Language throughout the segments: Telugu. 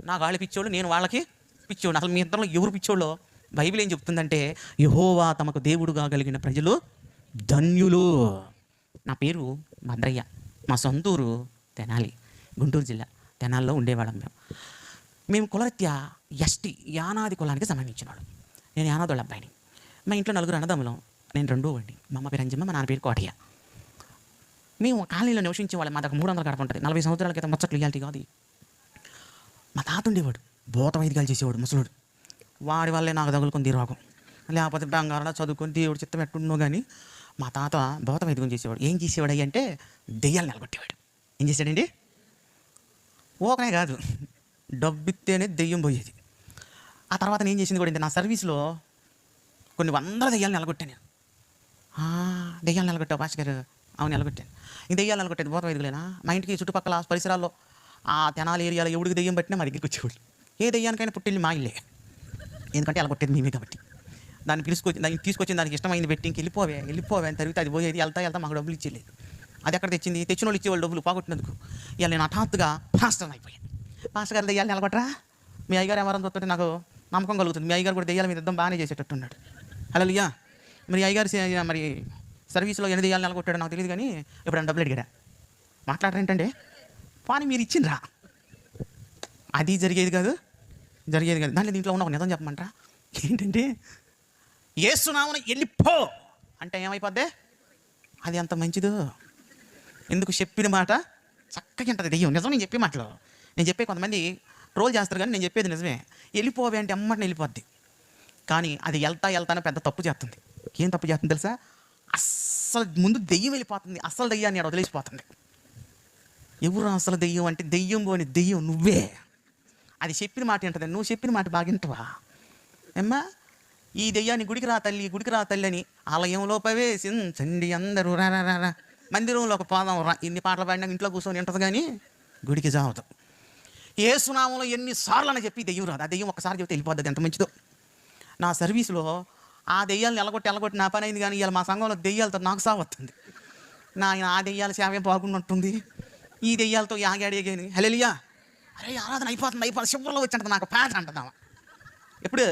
నాకు వాళ్ళు పిచ్చోళ్ళు, నేను వాళ్ళకి పిచ్చోడు. అసలు మీ ఇద్దరిలో ఎవరు పిచ్చోళ్ళో బైబిల్ ఏం చెప్తుందంటే, యెహోవా తమకు దేవుడుగా కలిగిన ప్రజలు ధన్యులు. నా పేరు భద్రయ్య, మా సొంతూరు తెనాలి, గుంటూరు జిల్లా. తెనాల్లో ఉండేవాళ్ళం మేము కులరీత్యా ఎస్టీ యానాది కులానికి సంబంధించిన వాడు. నేను యానాదోళ్ళ అబ్బాయిని. మా ఇంట్లో నలుగురు అన్నదమ్ములం, నేను రెండో వాడిని. మా అమ్మ పేరు అంజమ్మ, మా నాన్న పేరు కోటయ్య. మేము కాలనీలో నివసించే వాళ్ళం. మా దగ్గర 300 గడప ఉంటుంది. 40 సంవత్సరాల క్రితం ముచ్చట్లు ఇయాల్టి కాదు. మా తాత ఉండేవాడు, భూత వైద్యాలు చేసేవాడు ముసలుడు. వాడి వల్లే నాకు తగులుకొని రోగం, లేకపోతే బంగారం చదువుకొని దేవుడు చిత్తం ఎట్టున్నో. కానీ మా తాత భూత వైద్యం చేసేవాడు. ఏం చేసేవాడు అంటే దెయ్యాలు నిలబెట్టేవాడు. ఏం చేశాడండి? ఓకనే కాదు, డబ్బిస్తేనే దెయ్యం పోయేది. ఆ తర్వాత నేను చేసింది కూడా, నా సర్వీస్లో కొన్ని వందల దెయ్యాలు నిలగొట్టాను నేను. దెయ్యాలు నిలగొట్టావు భాష గారు? అవును, నిలగొట్టాను. ఈ దెయ్యాలు నిలగొట్టేది భూత వైద్యులేనా? మా ఇంటికి చుట్టుపక్కల పరిసరాల్లో ఆ తెనాలి ఏరియాలో ఎవడికి దెయ్యం పట్టినా మా దగ్గరికి వచ్చేవాళ్ళు. ఏ దెయ్యానికైనా పుట్టిల్లి మా ఇల్లే, ఎందుకంటే అలా కొట్టేది మేమే కాబట్టి. దాన్ని తీసుకొచ్చిన దానికి ఇష్టమైంది పెట్టి ఇంక వెళ్ళిపోవే అని తిరిగితే అది పోయేది. వెళ్తా మాకు డబ్బులు ఇచ్చేలేదు. అది ఎక్కడ తెచ్చింది? తెచ్చిన వాళ్ళు ఇచ్చేవాళ్ళు డబ్బులు పోగొట్టినందుకు. ఇవాళ నేను హఠాత్తుగా పాస్టర్ అయిపోయాను. పాస్టర్ గారు దెయ్యాలు నిలబడరా? మీ అయ్యగారు ఎవరైనా చూస్తుంటే నాకు నమ్మకం కలుగుతుంది. మీ అయ్యగారు కూడా దెయ్యాల మీద యుద్ధం బాగానే చేసేటట్టున్నాడు. హల్లెలూయా. మరి అయ్యగారు మరి సర్వీస్లో ఎన్ని దెయ్యాలు నిలగొట్టాడో నాకు తెలియదు. కానీ ఎప్పుడైనా డబ్బులు అడిగారా? మాట్లాడరేంటండి? కానీ మీరు ఇచ్చిండ్రా? అది జరిగేది కాదు. దాంట్లో దీంట్లో ఉన్న ఒక నిజం చెప్పమంటారా? ఏంటంటే, యేసునామమున వెళ్ళిపో అంటే ఏమైపోద్ది? అది అంత మంచిదో. ఎందుకు? చెప్పిన మాట చక్కగా ఉంటుంది దెయ్యం. నిజం నేను చెప్పే మాటలో. నేను చెప్పే కొంతమంది ట్రోల్ చేస్తారు, కానీ నేను చెప్పేది నిజమే. వెళ్ళిపోవే అంటే అమ్మటిని వెళ్ళిపోద్ది. కానీ అది వెళ్తానే పెద్ద తప్పు చేస్తుంది. ఏం తప్పు చేస్తుంది తెలుసా? అస్సలు ముందు దెయ్యం వెళ్ళిపోతుంది. అస్సలు దెయ్యాన్ని వదిలేసిపోతుంది. ఎవరు అసలు దెయ్యం అంటే? దెయ్యం పోని దెయ్యం నువ్వే. అది చెప్పిన మాట ఏంటది? నువ్వు చెప్పిన మాట బాగా వింటవా? ఏమ్మా, ఈ దెయ్యాన్ని గుడికి రా తల్లి అని ఆలయంలో ప్రవేశించండి అందరూ రా మందిరంలో ఒక పోదాం రా. ఇన్ని పాటలు పాడినా ఇంట్లో కూర్చొని ఉంటుంది, కానీ గుడికి జావదు. యేసునామములో ఎన్నిసార్లు అని చెప్పి దెయ్యం రాదు. ఆ దెయ్యం ఒకసారి చెప్తే వెళ్ళిపోద్ది. ఎంత మంచిదో. నా సర్వీస్లో ఆ దెయ్యాలను ఎలగొట్టి నా పని అయింది. కానీ ఇవాళ మా సంఘంలో దెయ్యాలతో నాకు సావస్తుంది. ఆ దెయ్యాల సేవ బాగున్నట్టుంది, ఈ దెయ్యాలతో యాగాడేగాని. హల్లెలూయా. అరే ఆరాధన అయిపోతుంది చివరిలో వచ్చి నాకు పాట అంటున్నావా? ఎప్పుడు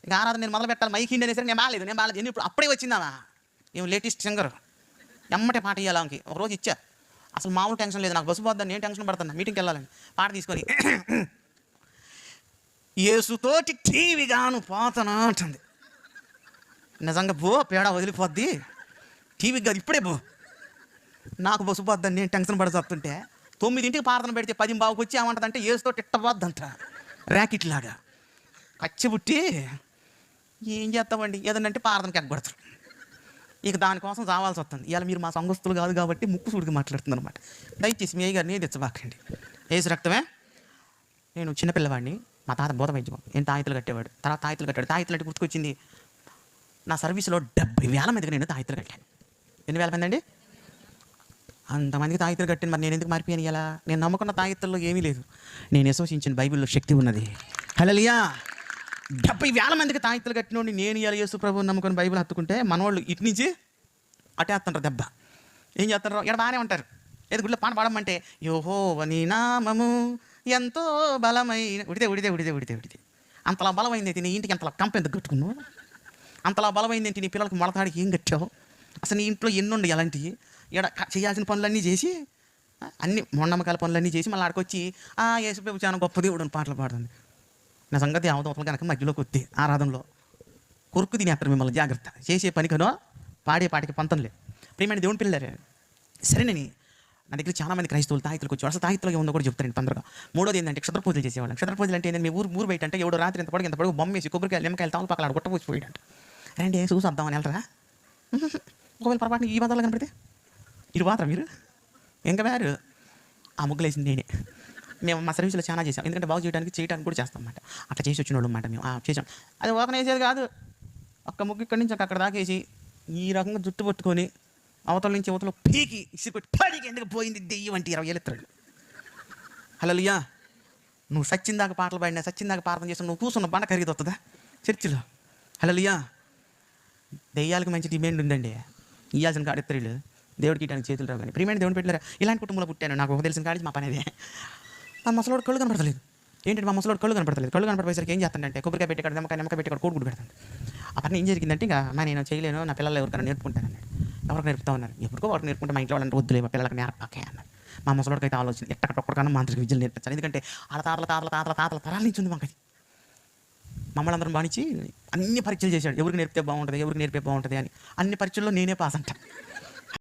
ఇంకా ఆరాధన నేను మొదలు పెట్టాలి మైక్ ఇండి అనేసరికి నేను బాగాలేదు ఎన్ని ఇప్పుడు అప్పుడే వచ్చిందావా? ఏం లేటెస్ట్ సింగర్ ఎమ్మటే పాట ఇవ్వాలి ఆమెకి. ఒకరోజు ఇచ్చా, అసలు మామూలు టెన్షన్ లేదు. నాకు బస్సు పోద్దని నేను టెన్షన్ పడుతున్నా. మీటింగ్కి వెళ్ళాలని పాట తీసుకొని యేసుతోటి టీవీగాను పోతనా అంటుంది. నిజంగా పేడ వదిలిపోద్ది. టీవీకి కాదు, ఇప్పుడే నాకు బస్సు పోద్దని నేను టెన్షన్ పడి చెప్తుంటే 9ంటికి ప్రార్థన పెడితే 10:15కి వచ్చి ఏమంటుందంటే యేసుతో ఇట్టపోద్దంట. ర్యాకెట్ లాగా కచ్చిబుట్టి ఏం చేస్తామండి? ఏదంటే ప్రార్థనకి ఎగ్గొడతారు. ఇక దానికోసం చావాల్సి వస్తుంది. ఇవాళ మీరు మా సంఘస్థులు కాదు కాబట్టి ముక్కు సూడికి మాట్లాడుతుంది అనమాట. దయచేసి మీ అయ్యగారిని తెచ్చబాకండి. యేసు రక్తమే. నేను చిన్నపిల్లవాడిని. మా తాత భూత వైద్యం. నేను తాయితులు కట్టేవాడు. తర్వాత తాయితులు అంటే గుర్తుకొచ్చింది. నా సర్వీస్లో 70,000 మందికి నేను తాయితులు కట్టాను. ఎన్ని వేల మంది అండి? అంతమందికి తాయితులు కట్టాను. మరి నేను ఎందుకు మారిపోయాను? ఇలా నేను నమ్ముకున్న తాయితుల్లో ఏమీ లేదు. నేను విశ్వసించిన బైబిల్లో శక్తి ఉన్నది. హల్లెలూయా. 70,000 మందికి తాయితులు కట్టినోడిని నేను ఇలా యేసు ప్రభువుని నమ్ముకొని బైబిల్ హత్తుకుంటే మనవాళ్ళు ఇటు నుంచి అటేస్తుంటారు దెబ్బ. ఏం చేస్తారు? ఇక్కడ బాగానే ఉంటారు. ఏది గుడిలో పాట పాడమంటే యెహోవా నీ నామము ఎంతో బలమైన ఉడితే అంతలా బలమైంది ఏంటి? నీ ఇంటికి అంతలా కంప ఎందుకు కట్టుకున్నావు? అంతలా బలమైంది ఏంటి? నీ పిల్లలకు మొలతాడికి ఏం కట్టావు? అసలు నీ ఇంట్లో ఎన్నుండి అలాంటివి? ఇక్కడ చేయాల్సిన పనులన్నీ చేసి అన్ని మొండమ్మకాల పనులన్నీ చేసి మళ్ళీ ఆడికొచ్చి యేసు ప్రభు చాలా గొప్ప దేవుడు అని పాటలు పాడుతుంది. నా సంగతి అవతవతలు కనుక మధ్యలోకి వస్తే ఆరాధనలో కొరుకు తినేస్తారు మిమ్మల్ని. జాగ్రత్త. చేసే పనికనో పాడే పాటికి పంతం లేదు. ప్రియమైన దేవుని పిల్లలే, సరేనని నా దగ్గర చాలా మంది క్రైస్తవులు తాయితులకు వచ్చి అసలు తాయితులుగా ఉందో కూడా చెప్తారండి తొందరగా. మూడోది ఏంటంటే క్షుద్ర పూజలు చేసేవాళ్ళం. క్షుద్ర పూజలు అంటే ఏంటంటే ఊరు బయట అంటే ఎవడో రాత్రి ఎంత పడుగు బొమ్మేసి కొబ్బరికాయలు నిమ్మకాయలు తాములు పక్కన గుట్టపోసిపోయాడంట. రండి చూసి వద్దామని వెళ్తారా? ఒకవేళ పొరపాటున ఈ బాధలు కనపడితే ఇరు మాత్రం మీరు ఇంకా వేరు. ఆ ముగ్గులు వేసింది నేనే. మేము మా సర్వీస్లో చాలా చేసాం. ఎందుకంటే బాగు చేయడానికి కూడా చేస్తాం అన్నమాట. అట్లా చేసి వచ్చిన వాళ్ళు అన్నమాట. మేము చేసాం. అది ఓపెన్ వేసేది కాదు. ఒక్క ముగ్గు ఇక్కడి నుంచి అక్కడ దాకేసి ఈ రకంగా జుట్టు పట్టుకొని అవతల నుంచి అవతల పీకి ఇసిపెట్టి పడికి ఎందుకు పోయింది దెయ్యం అంటే 20,000 ఎత్తాడు. హల్లెలూయా. నువ్వు సచ్చిందాక పాటలు పాడినా సచ్చిందాక ప్రార్థన చేస్తావు, నువ్వు కూర్చున్న బండ ఖరీదు వస్తుందా చర్చిలో? హల్లెలూయా. దెయ్యాలకు మంచి డిమాండ్ ఉందండి. ఇవ్వాల్సిన కాడ ఇత్తరులు దేవుడికి ఇవ్వడానికి చేతులు రావు. కానీ ప్రియమైన దేవుని పెట్టారా? ఇలాంటి కుటుంబంలో పుట్టాను. నాకు ఒక తెలిసిన కాడి మా పని అదే. నా ముసలోడు కళ్ళు కనపడతలేదు. ఏంటంటే మా ముసలోడు కళ్ళు కనపడతలేదు. కళ్ళు కనపడేసరికి ఏం చేస్తానంటే కొబ్బరికాయ పెట్టి ఇక్కడ నిమ్మకాయ పెట్టి ఇక్కడ కోడిగుడ్డు పెడతాను. ఆ పని ఏం జరిగిందంటే ఇంకా అమ్మా నేను చేయలేను, నా పిల్లలు ఎవరికైనా నేర్పుకుంటానన్నాడు. ఎవరికి నేర్పుతా ఉన్నారు? ఎప్పటికో వారికి నేర్పుకుంటే మా ఇంట్లో వాళ్ళంటే వద్దులే, మా పిల్లలకి నేర్పకే అన్నారు. మా ముసలోడికి అయితే ఆలోచన ఎక్కడొక్కడికన్నా మాంత్రిక విద్యలు నేర్పించాలి. ఎందుకంటే వాళ్ళ తాతల తరాల నుంచి ఉంది మాకు అది. మమ్మల్ని అందరం బానిచ్చి అన్ని పరీక్షలు చేశాడు. ఎవరికి నేర్పితే బాగుంటుంది, ఎవరికి నేర్పితే బాగుంటుంది అని. అన్ని పరీక్షల్లో నేనే పాస్ అంట.